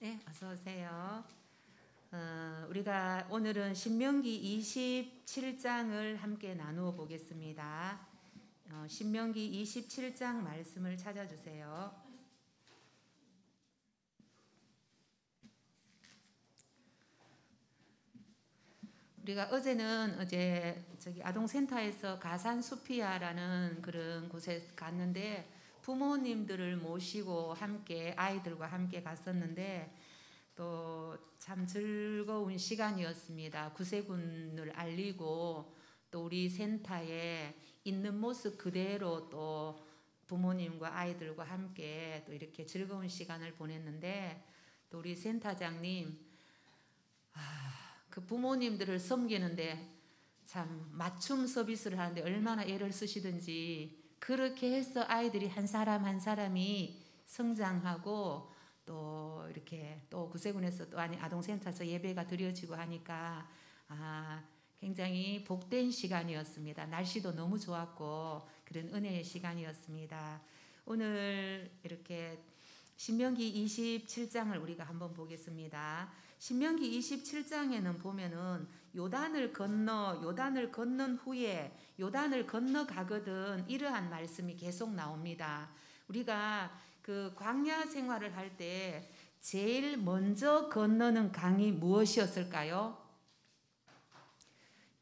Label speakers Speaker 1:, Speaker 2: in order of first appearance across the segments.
Speaker 1: 네, 어서 오세요. 우리가 오늘은 신명기 27장을 함께 나누어 보겠습니다. 신명기 27장 말씀을 찾아주세요. 우리가 어제 저기 아동센터에서 가산수피아라는 그런 곳에 갔는데 부모님들을 모시고 함께 아이들과 함께 갔었는데 또 참 즐거운 시간이었습니다. 구세군을 알리고 또 우리 센터에 있는 모습 그대로 또 부모님과 아이들과 함께 또 이렇게 즐거운 시간을 보냈는데 또 우리 센터장님 그 부모님들을 섬기는데 참 맞춤 서비스를 하는데 얼마나 애를 쓰시든지 그렇게 해서 아이들이 한 사람 한 사람이 성장하고 또 이렇게 또 구세군에서 또 아동센터에서 예배가 드려지고 하니까 굉장히 복된 시간이었습니다. 날씨도 너무 좋았고 그런 은혜의 시간이었습니다. 오늘 이렇게 신명기 27장을 우리가 한번 보겠습니다. 신명기 27장에는 보면은 요단을 건넌 후에 요단을 건너가거든 이러한 말씀이 계속 나옵니다. 우리가 그 광야 생활을 할 때 제일 먼저 건너는 강이 무엇이었을까요?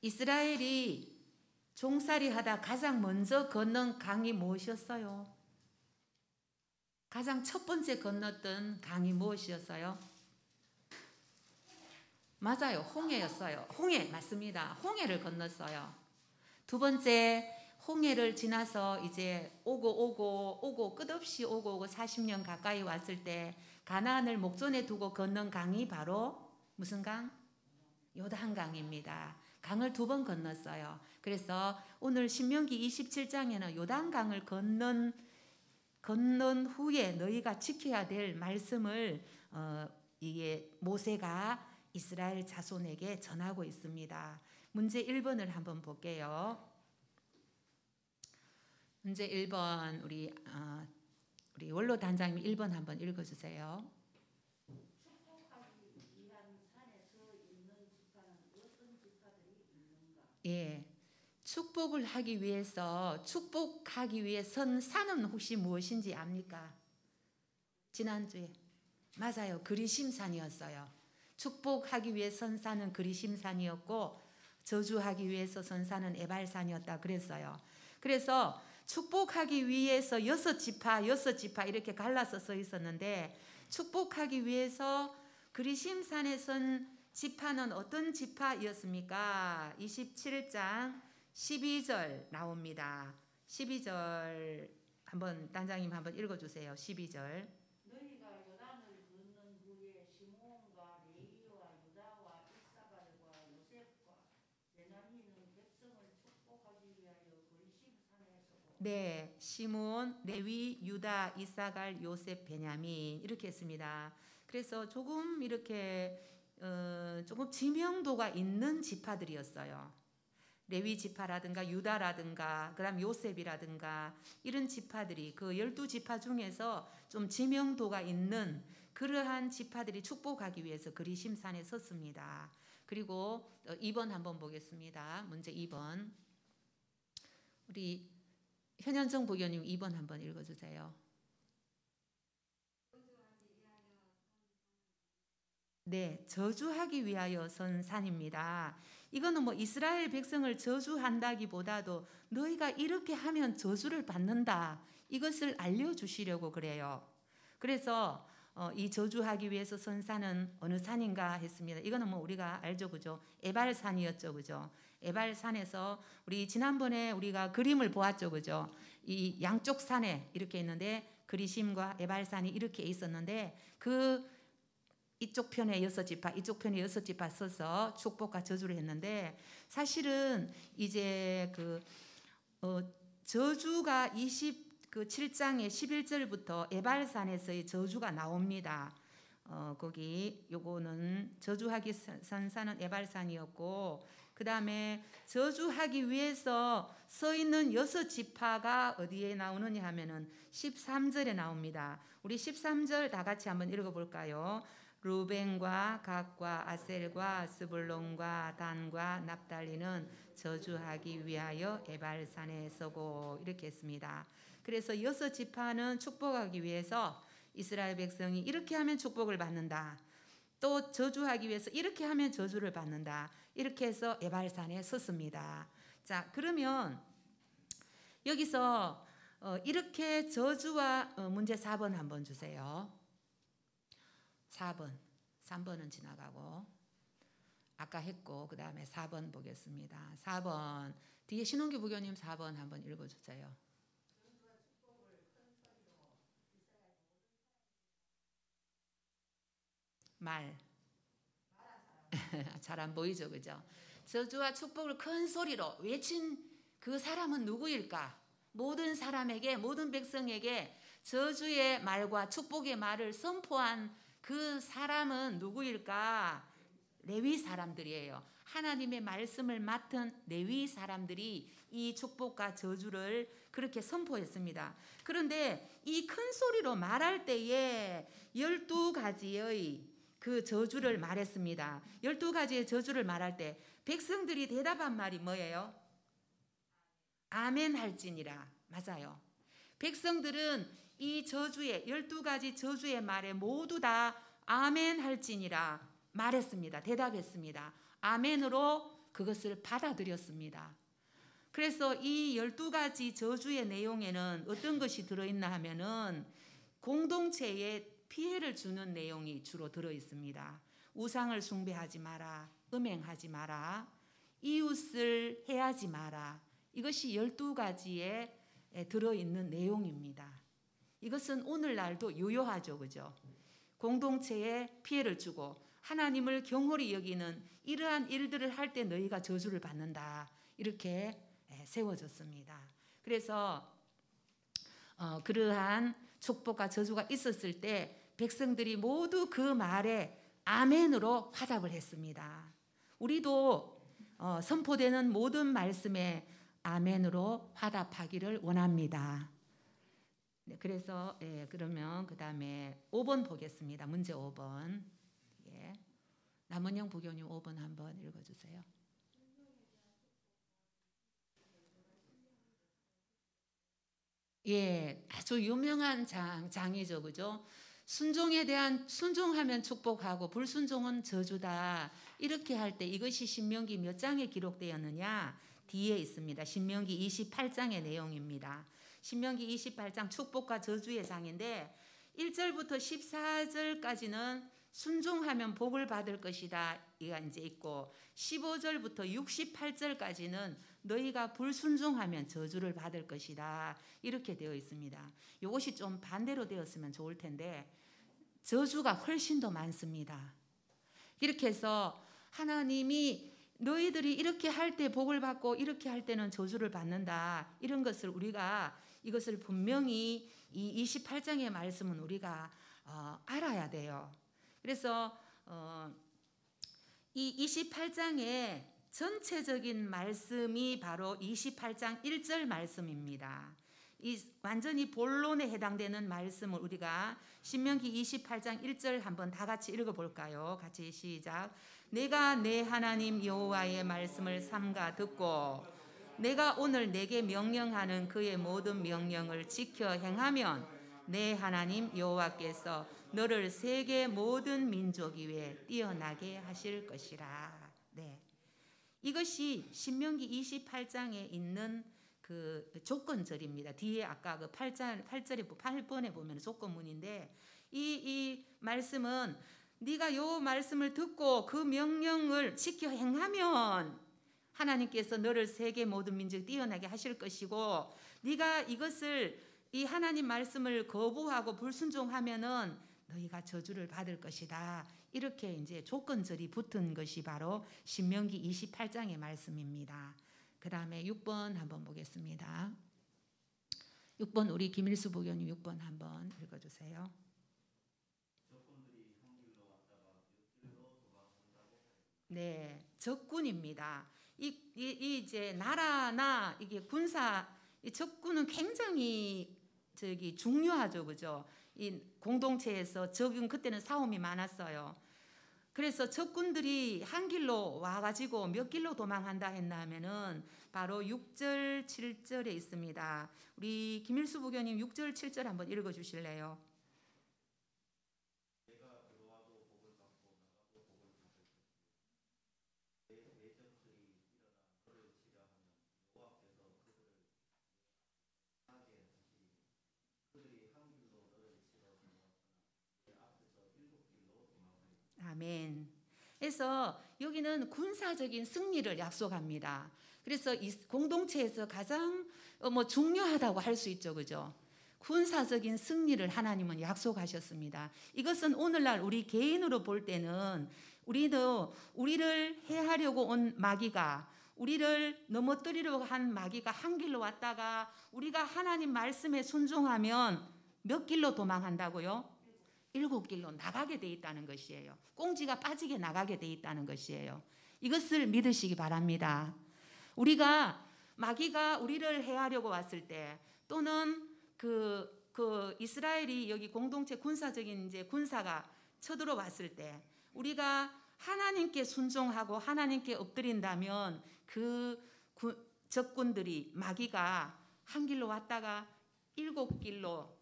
Speaker 1: 이스라엘이 종살이 하다 가장 먼저 건넌 강이 무엇이었어요? 가장 첫 번째 건넜던 강이 무엇이었어요? 맞아요. 홍해였어요. 홍해 맞습니다. 홍해를 건넜어요. 두 번째 홍해를 지나서 이제 오고 끝없이 오고 40년 가까이 왔을 때 가나안을 목전에 두고 건넌 강이 바로 무슨 강? 요단강입니다. 강을 두 번 건넜어요. 그래서 오늘 신명기 27장에는 요단강을 건넌 후에 너희가 지켜야 될 말씀을 이게 모세가 이스라엘 자손에게 전하고 있습니다. 문제 1번을 한번 볼게요. 문제 1번 우리 원로 단장님 1번 한번 읽어주세요. 예, 축복하기 위해 선 산은 혹시 무엇인지 압니까? 지난주에 맞아요. 그리심산이었어요. 축복하기 위해 선 산은 그리심산이었고 저주하기 위해서 선 산은 에발산이었다 그랬어요. 그래서 축복하기 위해서 6지파 이렇게 갈라서 써 있었는데 축복하기 위해서 그리심산에 선 지파는 어떤 지파였습니까? 27장 12절 나옵니다. 12절 한번 단장님 한번 읽어주세요. 12절. 네, 시몬, 레위, 유다, 이사갈, 요셉, 베냐민 이렇게 했습니다. 그래서 조금 이렇게 조금 지명도가 있는 지파들이었어요. 레위 지파라든가 유다라든가 그다음 요셉이라든가 이런 지파들이 그 12지파 중에서 좀 지명도가 있는 그러한 지파들이 축복하기 위해서 그리심산에 섰습니다. 그리고 2번 한번 보겠습니다. 문제 2번. 우리 현현정 부교님 2번 한번 읽어주세요. 네, 저주하기 위하여 선 산입니다. 이거는 뭐 이스라엘 백성을 저주한다기보다도 너희가 이렇게 하면 저주를 받는다. 이것을 알려주시려고 그래요. 그래서 이 저주하기 위해서 선 산은 어느 산인가 했습니다. 이거는 뭐 우리가 알죠, 그죠? 에발산이었죠, 그죠? 에발산에서 우리 지난번에 우리가 그림을 보았죠, 그죠? 이 양쪽 산에 이렇게 있는데 그리심과 에발산이 이렇게 있었는데 그 이쪽 편에 6지파, 이쪽 편에 6지파 써서 축복과 저주를 했는데 사실은 이제 저주가 27장의 11절부터 에발산에서의 저주가 나옵니다. 거기 요거는 저주하기 선산은 에발산이었고 그 다음에 저주하기 위해서 서 있는 6지파가 어디에 나오느냐 하면은 13절에 나옵니다. 우리 13절 다 같이 한번 읽어볼까요? 루벤과 갓과 아셀과 스불론과 단과 납달리는 저주하기 위하여 에발산에 서고, 이렇게 했습니다. 그래서 6지파는 축복하기 위해서 이스라엘 백성이 이렇게 하면 축복을 받는다, 또 저주하기 위해서 이렇게 하면 저주를 받는다, 이렇게 해서 에발산에 섰습니다. 자, 그러면 여기서 이렇게 저주와 문제 4번 한번 주세요. 4번, 3번은 지나가고 아까 했고 그 다음에 4번 보겠습니다. 4번 뒤에 신홍기 부교님 4번 한번 읽어주세요. 말 잘 안 보이죠, 그죠? 저주와 축복을 큰 소리로 외친 그 사람은 누구일까? 모든 사람에게, 모든 백성에게 저주의 말과 축복의 말을 선포한 그 사람은 누구일까? 레위 사람들이에요. 하나님의 말씀을 맡은 레위 사람들이 이 축복과 저주를 그렇게 선포했습니다. 그런데 이 큰 소리로 말할 때에 12가지의 그 저주를 말했습니다. 12가지의 저주를 말할 때 백성들이 대답한 말이 뭐예요? 아멘 할지니라. 맞아요. 백성들은 이 저주의 12가지 저주의 말에 모두 다 아멘 할지니라 말했습니다. 대답했습니다. 아멘으로 그것을 받아들였습니다. 그래서 이 12가지 저주의 내용에는 어떤 것이 들어있나 하면은 공동체에 피해를 주는 내용이 주로 들어있습니다. 우상을 숭배하지 마라, 음행하지 마라, 이웃을 해하지 마라. 이것이 12가지에 들어있는 내용입니다. 이것은 오늘날도 유효하죠, 그죠? 공동체에 피해를 주고 하나님을 경홀히 여기는 이러한 일들을 할 때 너희가 저주를 받는다, 이렇게 세워졌습니다. 그래서 그러한 축복과 저주가 있었을 때 백성들이 모두 그 말에 아멘으로 화답을 했습니다. 우리도 선포되는 모든 말씀에 아멘으로 화답하기를 원합니다. 네, 그래서 그러면 그 다음에 5번 보겠습니다. 문제 5번. 남은영 부교님 5번 한번 읽어주세요. 아주 유명한 장이죠, 그죠? 순종하면 축복하고 불순종은 저주다. 이렇게 할 때 이것이 신명기 몇 장에 기록되었느냐? 뒤에 있습니다. 신명기 28장의 내용입니다. 신명기 28장 축복과 저주의 장인데 1절부터 14절까지는 순종하면 복을 받을 것이다, 이가 이제 있고 15절부터 68절까지는 너희가 불순종하면 저주를 받을 것이다, 이렇게 되어 있습니다. 이것이 좀 반대로 되었으면 좋을 텐데 저주가 훨씬 더 많습니다. 이렇게 해서 하나님이 너희들이 이렇게 할 때 복을 받고 이렇게 할 때는 저주를 받는다, 이런 것을 우리가 이것을 분명히 이 28장의 말씀은 우리가 알아야 돼요. 그래서 이 28장의 전체적인 말씀이 바로 28장 1절 말씀입니다. 이 완전히 본론에 해당되는 말씀을 우리가 신명기 28장 1절 한번 다 같이 읽어볼까요? 같이 시작. 내가 내 하나님 여호와의 말씀을 삼가 듣고 내가 오늘 내게 명령하는 그의 모든 명령을 지켜 행하면 내 하나님 여호와께서 너를 세계 모든 민족 위에 뛰어나게 하실 것이라. 네, 이것이 신명기 28장에 있는 그 조건절입니다. 뒤에 아까 그 8번에 보면 조건문인데 이 말씀은 네가 요 말씀을 듣고 그 명령을 지켜 행하면 하나님께서 너를 세계 모든 민족 뛰어나게 하실 것이고, 네가 이것을 이 하나님 말씀을 거부하고 불순종하면은 너희가 저주를 받을 것이다. 이렇게 이제 조건절이 붙은 것이 바로 신명기 28장의 말씀입니다. 그 다음에 6번 한번 보겠습니다. 6번 우리 김일수 부교님 6번 한번 읽어주세요. 네, 적군입니다. 이제 나라나 이게 군사, 이 적군은 굉장히 중요하죠, 그죠? 이 공동체에서 적은 그때는 싸움이 많았어요. 그래서 적군들이 한 길로 와가지고 몇 길로 도망한다 했나 하면은 바로 6절 7절에 있습니다. 우리 김일수 부교님 6절 7절 한번 읽어주실래요? 아멘. 그래서 여기는 군사적인 승리를 약속합니다. 그래서 이 공동체에서 가장 중요하다고 할 수 있죠, 그죠? 군사적인 승리를 하나님은 약속하셨습니다. 이것은 오늘날 우리 개인으로 볼 때는 우리를 해하려고 온 마귀가, 우리를 넘어뜨리려고 한 마귀가 한 길로 왔다가 우리가 하나님 말씀에 순종하면 몇 길로 도망한다고요? 7길로 나가게 돼 있다는 것이에요. 꽁지가 빠지게 나가게 돼 있다는 것이에요. 이것을 믿으시기 바랍니다. 마귀가 우리를 해하려고 왔을 때, 또는 그 이스라엘이 여기 공동체 군사적인 이제 군사가 쳐들어왔을 때, 우리가 하나님께 순종하고 하나님께 엎드린다면 그 적군들이, 마귀가 한 길로 왔다가 7길로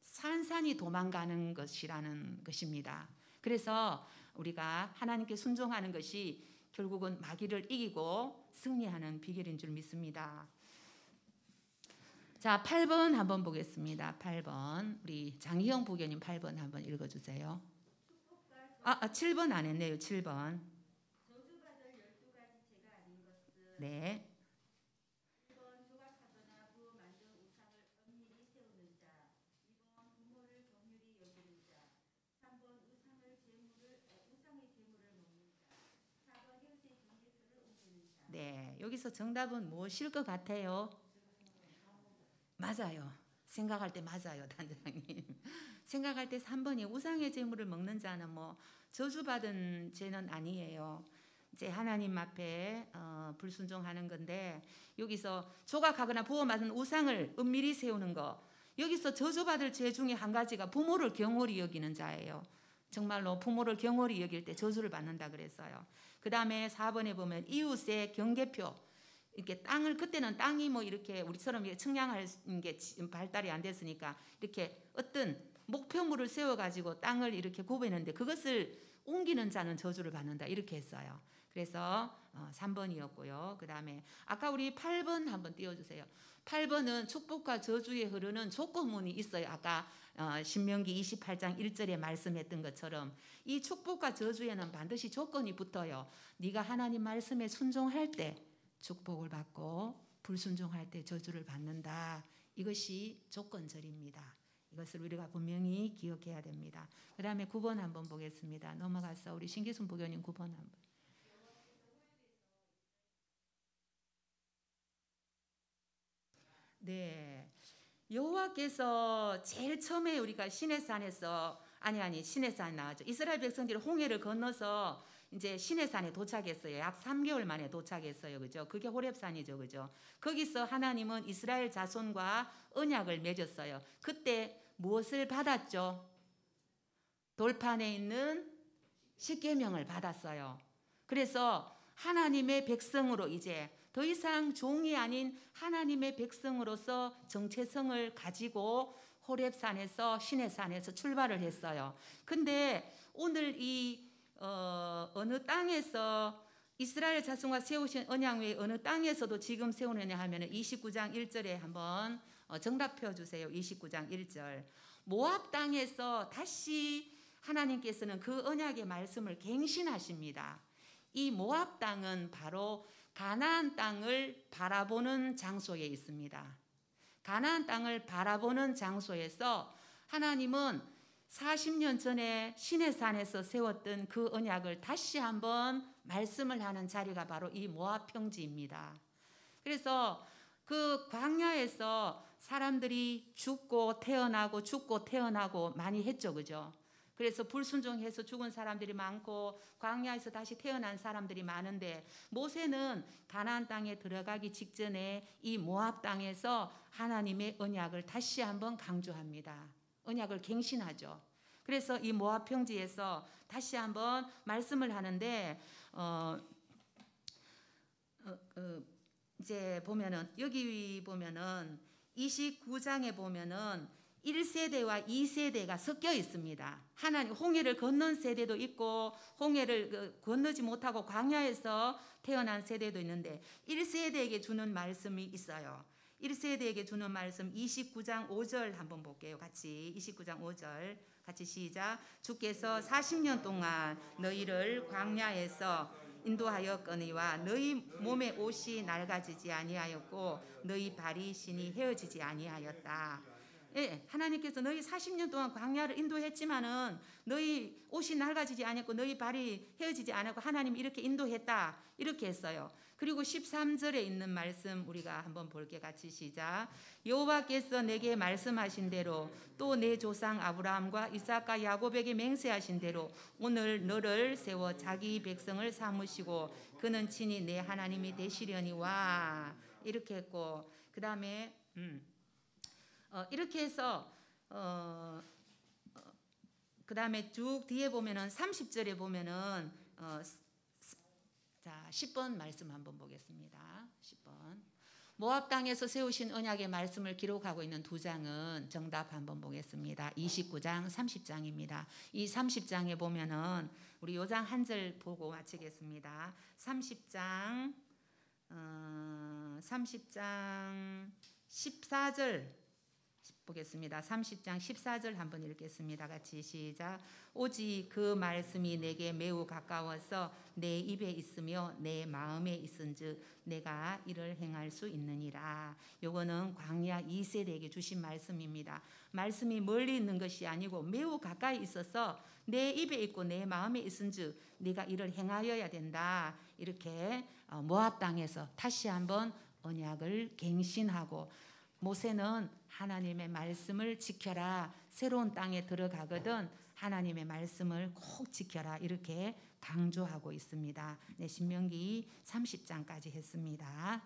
Speaker 1: 산산이 도망가는 것이라는 것입니다. 그래서 우리가 하나님께 순종하는 것이 결국은 마귀를 이기고 승리하는 비결인 줄 믿습니다. 자, 8번 한번 보겠습니다. 8번 우리 장희영 부교님 8번 한번 읽어주세요. 7번 안 했네요. 7번. 네. 네, 여기서 정답은 무엇일 것 같아요? 맞아요. 생각할 때 맞아요, 단장님. 생각할 때 3번이 우상의 제물을 먹는 자는 저주받은 죄는 아니에요. 이제 하나님 앞에 불순종하는 건데, 여기서 조각하거나 부어맞은 우상을 은밀히 세우는 거, 여기서 저주받을 죄 중에 한 가지가 부모를 경홀히 여기는 자예요. 정말로 부모를 경홀히 여길 때 저주를 받는다 그랬어요. 그 다음에 4번에 보면 이웃의 경계표, 이렇게 그때는 땅이 이렇게 우리처럼 측량할 게 발달이 안 됐으니까 이렇게 어떤 목표물을 세워가지고 땅을 이렇게 구분했는데 그것을 옮기는 자는 저주를 받는다, 이렇게 했어요. 그래서 3번이었고요. 그 다음에 아까 우리 8번 한번 띄워주세요. 8번은 축복과 저주에 흐르는 조건문이 있어요. 아까 신명기 28장 1절에 말씀했던 것처럼 이 축복과 저주에는 반드시 조건이 붙어요. 네가 하나님 말씀에 순종할 때 축복을 받고 불순종할 때 저주를 받는다. 이것이 조건절입니다. 이것을 우리가 분명히 기억해야 됩니다. 그 다음에 9번 한번 보겠습니다. 넘어가서 우리 신기순 부교님 9번 한번. 네, 여호와께서 제일 처음에 우리가 시내산에서 시내산 나왔죠. 이스라엘 백성들이 홍해를 건너서 이제 시내산에 도착했어요. 약 3개월 만에 도착했어요. 그죠? 그게 호렙산이죠. 그죠? 거기서 하나님은 이스라엘 자손과 언약을 맺었어요. 그때 무엇을 받았죠? 돌판에 있는 십계명을 받았어요. 그래서 하나님의 백성으로 이제 더 이상 종이 아닌 하나님의 백성으로서 정체성을 가지고 호렙산에서 시내산에서 출발을 했어요. 근데 오늘 이 어느 땅에서 이스라엘 자손과 세우신 언약 외에 어느 땅에서도 지금 세우느냐 하면 29장 1절에 한번 정답 펴주세요. 29장 1절. 모압 땅에서 다시 하나님께서는 그 언약의 말씀을 갱신하십니다. 이 모압 땅은 바로 가나안 땅을 바라보는 장소에 있습니다. 가나안 땅을 바라보는 장소에서 하나님은 40년 전에 시내산에서 세웠던 그 언약을 다시 한번 말씀을 하는 자리가 바로 이 모압 평지입니다. 그래서 그 광야에서 사람들이 죽고 태어나고 많이 했죠. 그죠? 그래서 불순종해서 죽은 사람들이 많고 광야에서 다시 태어난 사람들이 많은데, 모세는 가나안 땅에 들어가기 직전에 이 모압 땅에서 하나님의 언약을 다시 한번 강조합니다. 언약을 갱신하죠. 그래서 이 모압 평지에서 다시 한번 말씀을 하는데 이제 보면은 여기 보면은 29장에 보면은 1세대와 2세대가 섞여 있습니다. 하나님 홍해를 건넌 세대도 있고 홍해를 건너지 못하고 광야에서 태어난 세대도 있는데 1세대에게 주는 말씀이 있어요. 1세대에게 주는 말씀 29장 5절 한번 볼게요. 같이 29장 5절 같이 시작. 주께서 40년 동안 너희를 광야에서 인도하였거니와 너희 몸의 옷이 낡아지지 아니하였고 너희 발이 신이 헤어지지 아니하였다. 예, 하나님께서 너희 40년 동안 광야를 인도했지만은 너희 옷이 낡아지지 않았고 너희 발이 헤어지지 않았고 하나님이 이렇게 인도했다. 이렇게 했어요. 그리고 13절에 있는 말씀 우리가 한번 볼게 같이 시작. 여호와께서 내게 말씀하신 대로 또 내 조상 아브라함과 이삭과 야곱에게 맹세하신 대로 오늘 너를 세워 자기 백성을 삼으시고 그는 친히 내 하나님이 되시려니와 이렇게 했고 그 다음에 이렇게 해서 그 다음에 쭉 뒤에 보면은 30절에 보면은 자 10번 말씀 한번 보겠습니다. 10번 모압 땅에서 세우신 언약의 말씀을 기록하고 있는 두 장은 정답 한번 보겠습니다. 29장 30장입니다. 이 30장에 보면은 우리 요 장 한 절 보고 마치겠습니다. 30장 14절 보겠습니다. 30장 14절 한번 읽겠습니다. 같이 시작. 오직 그 말씀이 내게 매우 가까워서 내 입에 있으며 내 마음에 있은즉 내가 이를 행할 수 있느니라. 요거는 광야 2세대에게 주신 말씀입니다. 말씀이 멀리 있는 것이 아니고 매우 가까이 있어서 내 입에 있고 내 마음에 있은즉 네가 이를 행하여야 된다. 이렇게 모압 땅에서 다시 한번 언약을 갱신하고 모세는 하나님의 말씀을 지켜라. 새로운 땅에 들어가거든 하나님의 말씀을 꼭 지켜라. 이렇게 강조하고 있습니다. 네, 신명기 30장까지 했습니다.